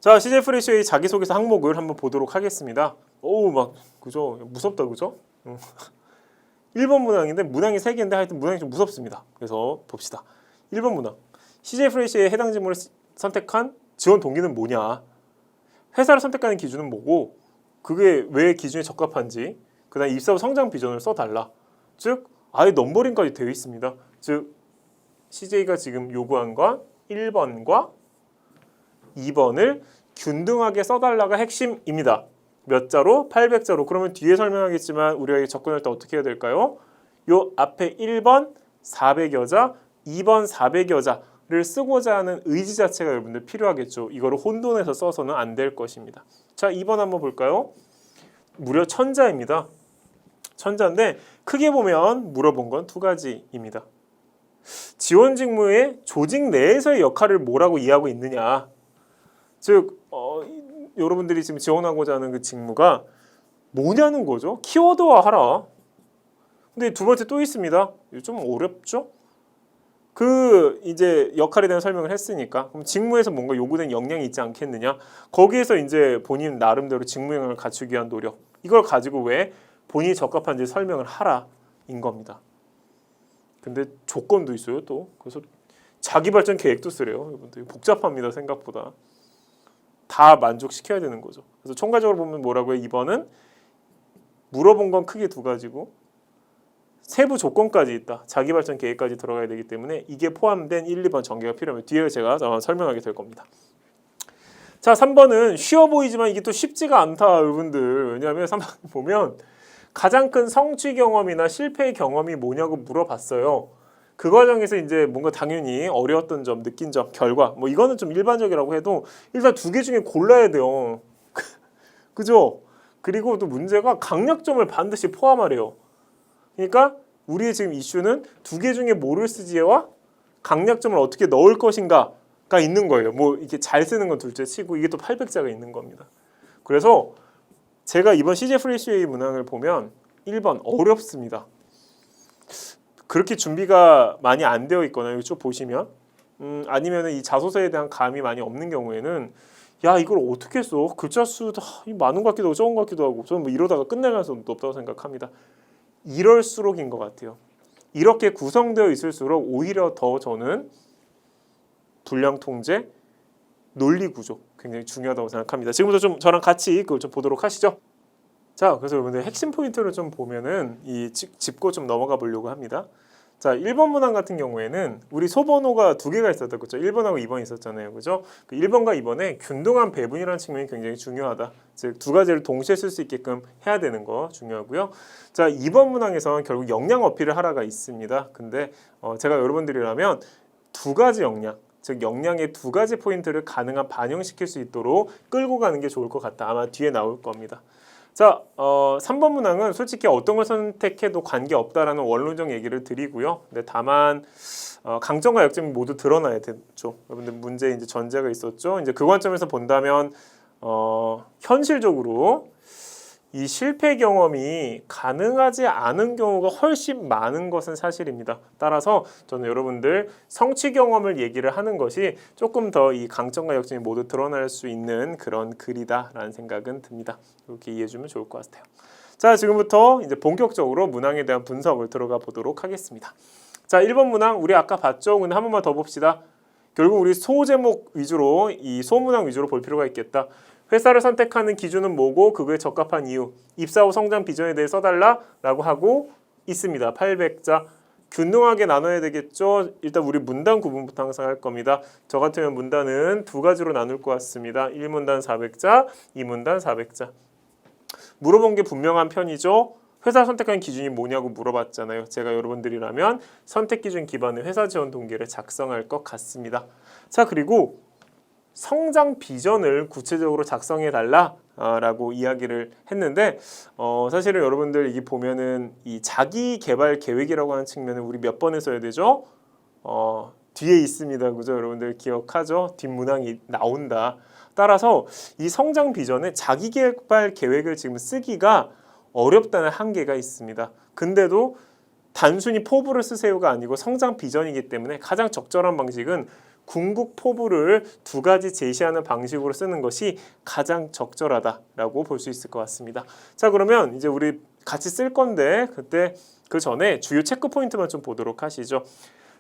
자, CJ 프레시의 자기소개서 항목을 한번 보도록 하겠습니다. 오우, 막 그죠? 무섭다, 그죠? 1번 문항인데 문항이 3개인데 하여튼 문항이 좀 무섭습니다. 그래서 봅시다. 1번 문항. CJ 프레시의 해당 직무를 선택한 지원 동기는 뭐냐? 회사를 선택하는 기준은 뭐고 그게 왜 기준에 적합한지, 그다음 입사 후 성장 비전을 써달라. 즉 아예 넘버링까지 되어 있습니다. 즉 CJ가 지금 요구한 건 1번과 2번을 균등하게 써달라가 핵심입니다. 몇 자로? 800자로. 그러면 뒤에 설명하겠지만 우리가 접근할 때 어떻게 해야 될까요? 요 앞에 1번 400여 자, 2번 400여 자를 쓰고자 하는 의지 자체가 여러분들 필요하겠죠. 이거를 혼돈해서 써서는 안 될 것입니다. 자, 2번 한번 볼까요? 무려 1000자입니다. 1000자인데 크게 보면 물어본 건 2가지입니다. 지원 직무의 조직 내에서의 역할을 뭐라고 이해하고 있느냐. 즉 여러분들이 지금 지원하고자 하는 그 직무가 뭐냐는 거죠. 키워드화하라. 근데 두 번째 또 있습니다. 좀 어렵죠? 그 이제 역할에 대한 설명을 했으니까 그럼 직무에서 뭔가 요구된 역량이 있지 않겠느냐. 거기에서 이제 본인 나름대로 직무 역량을 갖추기 위한 노력. 이걸 가지고 왜 본인이 적합한지 설명을 하라인 겁니다. 근데 조건도 있어요 또. 그래서 자기 발전 계획도 쓰래요. 여러분들 복잡합니다 생각보다. 다 만족시켜야 되는 거죠. 그래서 총괄적으로 보면 뭐라고요? 2번은 물어본 건 크게 2가지고 세부 조건까지 있다. 자기 발전 계획까지 들어가야 되기 때문에 이게 포함된 1, 2번 전개가 필요하면 뒤에 제가 설명하게 될 겁니다. 자, 3번은 쉬워 보이지만 이게 또 쉽지가 않다 여러분들. 왜냐하면 3번 보면 가장 큰 성취 경험이나 실패 경험이 뭐냐고 물어봤어요. 그 과정에서 이제 뭔가 당연히 어려웠던 점, 느낀 점, 결과 뭐 이거는 좀 일반적이라고 해도 일단 2개 중에 골라야 돼요. 그죠? 그리고 또 문제가 강약점을 반드시 포함하래요. 그러니까 우리의 지금 이슈는 2개 중에 뭐를 쓰지와 강약점을 어떻게 넣을 것인가가 있는 거예요. 뭐 이렇게 잘 쓰는 건 둘째 치고 이게 또 800자가 있는 겁니다. 그래서 제가 이번 CJ 프레시의 문항을 보면 1번 어렵습니다. 그렇게 준비가 많이 안 되어 있거나 여기 쭉 보시면 아니면 이 자소서에 대한 감이 많이 없는 경우에는 야 이걸 어떻게 써? 글자 수도 많은 것 같기도 하고 적은 것 같기도 하고 저는 뭐 이러다가 끝날 가능성도 높다고 생각합니다. 이럴수록인 것 같아요. 이렇게 구성되어 있을수록 오히려 더 저는 분량 통제, 논리 구조 굉장히 중요하다고 생각합니다. 지금부터 좀 저랑 같이 그걸 좀 보도록 하시죠. 자, 그래서 여러분들 핵심 포인트를 좀 보면은 이 짚고 좀 넘어가 보려고 합니다. 자, 1번 문항 같은 경우에는 우리 소번호가 2개가 있었다, 그렇죠? 1번하고 2번이 있었잖아요, 그죠? 그 1번과 2번의 균등한 배분이라는 측면이 굉장히 중요하다. 즉 2가지를 동시에 쓸 수 있게끔 해야 되는 거 중요하고요. 자, 2번 문항에서는 결국 역량 어필을 하라가 있습니다. 근데 제가 여러분들이라면 2가지 역량, 즉 역량의 2가지 포인트를 가능한 반영시킬 수 있도록 끌고 가는 게 좋을 것 같다. 아마 뒤에 나올 겁니다. 자, 3번 문항은 솔직히 어떤 걸 선택해도 관계없다라는 원론적 얘기를 드리고요. 근데 다만 강점과 약점이 모두 드러나야 되죠. 여러분들 문제 이제 전제가 있었죠. 이제 그 관점에서 본다면 현실적으로 이 실패 경험이 가능하지 않은 경우가 훨씬 많은 것은 사실입니다. 따라서 저는 여러분들 성취 경험을 얘기를 하는 것이 조금 더 이 강점과 약점이 모두 드러날 수 있는 그런 글이다라는 생각은 듭니다. 이렇게 이해해주면 좋을 것 같아요. 자, 지금부터 이제 본격적으로 문항에 대한 분석을 들어가 보도록 하겠습니다. 자, 1번 문항 우리 아까 봤죠? 근데 한 번만 더 봅시다. 결국 우리 소제목 위주로 이 소문항 위주로 볼 필요가 있겠다. 회사를 선택하는 기준은 뭐고 그거에 적합한 이유, 입사 후 성장 비전에 대해 써달라라고 하고 있습니다. 800자 균등하게 나눠야 되겠죠. 일단 우리 문단 구분부터 항상 할 겁니다. 저 같으면 문단은 2가지로 나눌 것 같습니다. 1문단 400자, 2문단 400자. 물어본 게 분명한 편이죠. 회사 선택하는 기준이 뭐냐고 물어봤잖아요. 제가 여러분들이라면 선택 기준 기반의 회사 지원 동기를 작성할 것 같습니다. 자, 그리고 성장 비전을 구체적으로 작성해 달라라고 이야기를 했는데 사실은 여러분들 이게 보면은 이 자기 개발 계획이라고 하는 측면은 우리 몇 번에 써야 되죠? 뒤에 있습니다. 그죠? 여러분들 기억하죠? 뒷문항이 나온다. 따라서 이 성장 비전에 자기 개발 계획을 지금 쓰기가 어렵다는 한계가 있습니다. 근데도 단순히 포부를 쓰세요가 아니고 성장 비전이기 때문에 가장 적절한 방식은 궁극 포부를 두 가지 제시하는 방식으로 쓰는 것이 가장 적절하다라고 볼 수 있을 것 같습니다. 자, 그러면 이제 우리 같이 쓸 건데 그때 그 전에 주요 체크 포인트만 좀 보도록 하시죠.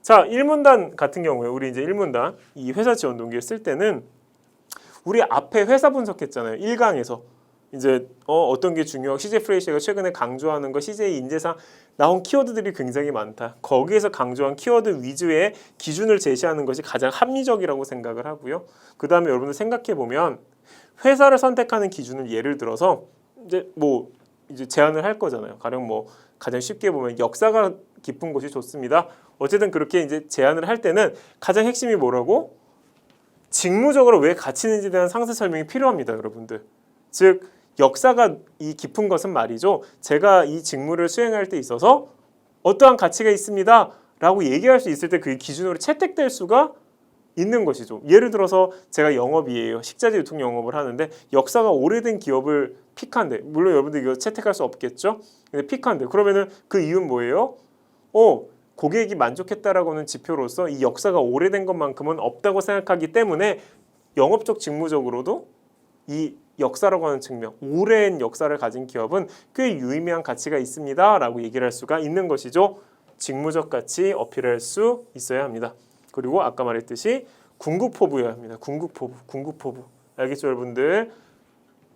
자, 1문단 같은 경우에 우리 이제 1문단 이 회사 지원 동기를 쓸 때는 우리 앞에 회사 분석했잖아요. 1강에서 이제 어떤 게 중요하고 CJ 프레시가 최근에 강조하는 거 CJ 인재상 나온 키워드들이 굉장히 많다. 거기에서 강조한 키워드 위주의 기준을 제시하는 것이 가장 합리적이라고 생각을 하고요. 그 다음에 여러분들 생각해 보면 회사를 선택하는 기준을 예를 들어서 이제 제안을 할 거잖아요. 가령 가장 쉽게 보면 역사가 깊은 곳이 좋습니다. 어쨌든 그렇게 이제 제안을 할 때는 가장 핵심이 뭐라고? 직무적으로 왜 가치 있는지에 대한 상세 설명이 필요합니다, 여러분들. 즉 역사가 이 깊은 것은 말이죠. 제가 이 직무를 수행할 때 있어서 어떠한 가치가 있습니다 라고 얘기할 수 있을 때 그게 기준으로 채택될 수가 있는 것이죠. 예를 들어서 제가 영업이에요. 식자재 유통 영업을 하는데 역사가 오래된 기업을 픽한데, 물론 여러분들 이거 채택할 수 없겠죠. 근데 픽한데 그러면은 그 이유는 뭐예요? 고객이 만족했다라고 하는 지표로서 이 역사가 오래된 것만큼은 없다고 생각하기 때문에 영업적 직무적으로도 이 역사라고 하는 측면, 오랜 역사를 가진 기업은 꽤 유의미한 가치가 있습니다 라고 얘기를 할 수가 있는 것이죠. 직무적 가치 어필할 수 있어야 합니다. 그리고 아까 말했듯이 궁극 포부여야 합니다. 궁극 포부. 알겠죠, 여러분들?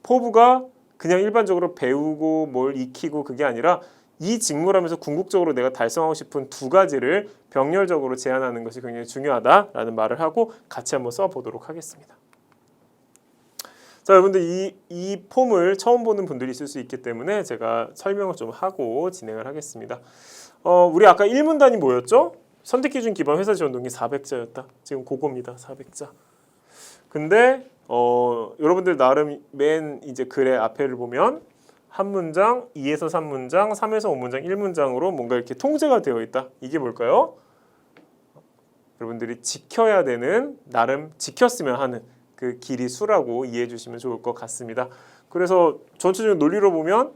포부가 그냥 일반적으로 배우고 뭘 익히고 그게 아니라 이 직무를 하면서 궁극적으로 내가 달성하고 싶은 두 가지를 병렬적으로 제안하는 것이 굉장히 중요하다라는 말을 하고 같이 한번 써보도록 하겠습니다. 자, 여러분들 이 폼을 처음 보는 분들이 있을 수 있기 때문에 제가 설명을 좀 하고 진행을 하겠습니다. 우리 아까 1문단이 뭐였죠? 선택기준 기반 회사 지원 동기 400자였다. 지금 그겁니다. 400자. 근데 여러분들 나름 맨 이제 글의 앞에를 보면 한 문장, 2에서 3문장, 3에서 5문장, 1문장으로 뭔가 이렇게 통제가 되어 있다. 이게 뭘까요? 여러분들이 지켜야 되는, 나름 지켰으면 하는 그 길이 수라고 이해해 주시면 좋을 것 같습니다. 그래서 전체적인 논리로 보면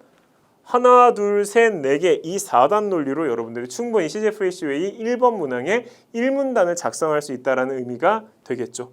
하나, 둘, 셋, 네 개 이 4단 논리로 여러분들이 충분히 CJ 프레시웨이 1번 문항의 1문단을 작성할 수 있다는 의미가 되겠죠.